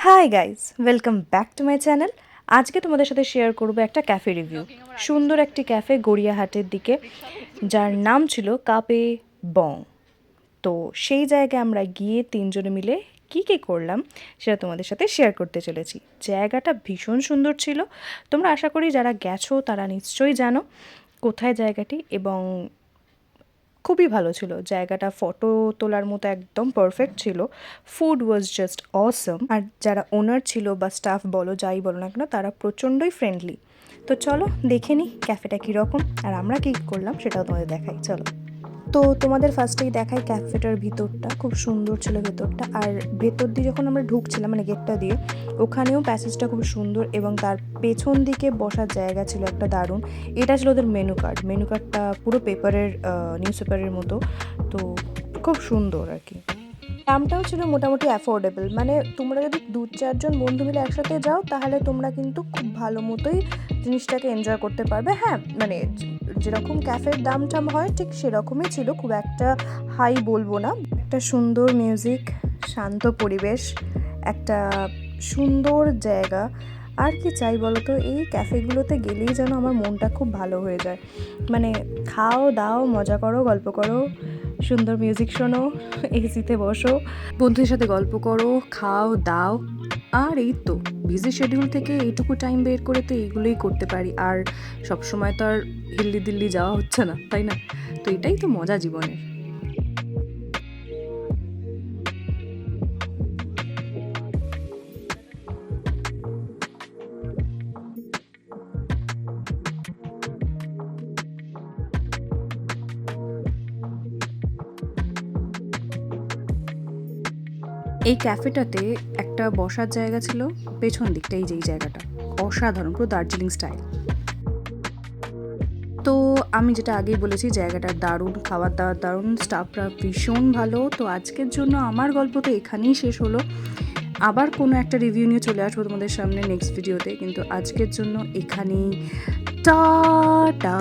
Hi guys, welcome back to my channel. আজকে তোমাদের সাথে শেয়ার করবো একটা ক্যাফে রিভিউ। সুন্দর একটি ক্যাফে গড়িয়াহাটের দিকে, যার নাম ছিল কাপে বং। তো সেই জায়গায় আমরা গিয়ে তিনজনে মিলে কী কী করলাম সেটা তোমাদের সাথে শেয়ার করতে চলেছি। জায়গাটা ভীষণ সুন্দর ছিল। তোমরা আশা করি যারা গেছো তারা নিশ্চয়ই জানো কোথায় জায়গাটি, এবং খুবই ভালো ছিল জায়গাটা। ফটো তোলার মতো একদম পারফেক্ট ছিল। ফুড ওয়াজ জাস্ট অসম। আর যারা ওনার ছিল বা স্টাফ বলো, যাই বলো না কেন, তারা প্রচণ্ডই ফ্রেন্ডলি। তো চলো দেখে নিই ক্যাফেটা কীরকম আর আমরা কী করলাম সেটাও তোমাদের দেখাই। চলো, তো তোমাদের ফার্স্টেই দেখাই ক্যাফেটার ভিতরটা। খুব সুন্দর ছিল ভেতরটা। আর ভেতর দিয়ে যখন আমরা ঢুকছিলাম, মানে গেটটা দিয়ে, ওখানেও প্যাসেজটা খুব সুন্দর, এবং তার পেছন দিকে বসার জায়গা ছিল একটা দারুণ। এটা ছিল ওদের মেনু কার্ডটা পুরো পেপারের, নিউজ পেপারের মতো। তো খুব সুন্দর আর কি। দামটাও ছিল মোটামুটি অ্যাফোর্ডেবল। মানে তোমরা যদি 2-4 জন বন্ধু মিলে একসাথে যাও তাহলে তোমরা কিন্তু খুব ভালো মতোই জিনিসটাকে এনজয় করতে পারবে। হ্যাঁ, মানে যেরকম ক্যাফের দাম টাম হয় ঠিক সেরকমই ছিল, খুব একটা হাই বলবো না। একটা সুন্দর মিউজিক, শান্ত পরিবেশ, একটা সুন্দর জায়গা। আর কি চাই বলো তো, এই ক্যাফেগুলোতে গেলেই যেন আমার মনটা খুব ভালো হয়ে যায়। মানে খাও দাও, মজা করো, গল্প করো, সুন্দর মিউজিক শোনো, এসিতে বসো, বন্ধুদের সাথে গল্প করো, খাও দাও। আর এই তো বিজি শিডিউল থেকে এইটুকু টাইম বের করে তো এইগুলোই করতে পারি। আর সবসময় তো আর হিল্লি দিল্লি যাওয়া হচ্ছে না, তাই না? তো এটাই তো মজা জীবনের। এই ক্যাফেটাতে একটা বসার জায়গা ছিল পেছন দিকটা, এই যে এই জায়গাটা অসাধারণ, পুরো দার্জিলিং স্টাইল। তো আমি যেটা আগেই বলেছি, জায়গাটা দারুণ, খাবার দাবার দারুণ, স্টাফরা ভীষণ ভালো। তো আজকের জন্য আমার গল্প তো এখানেই শেষ হলো। আবার কোনো একটা রিভিউ নিয়ে চলে আসবো তোমাদের সামনে নেক্সট ভিডিওতে, কিন্তু আজকের জন্য এখানেই টাটা।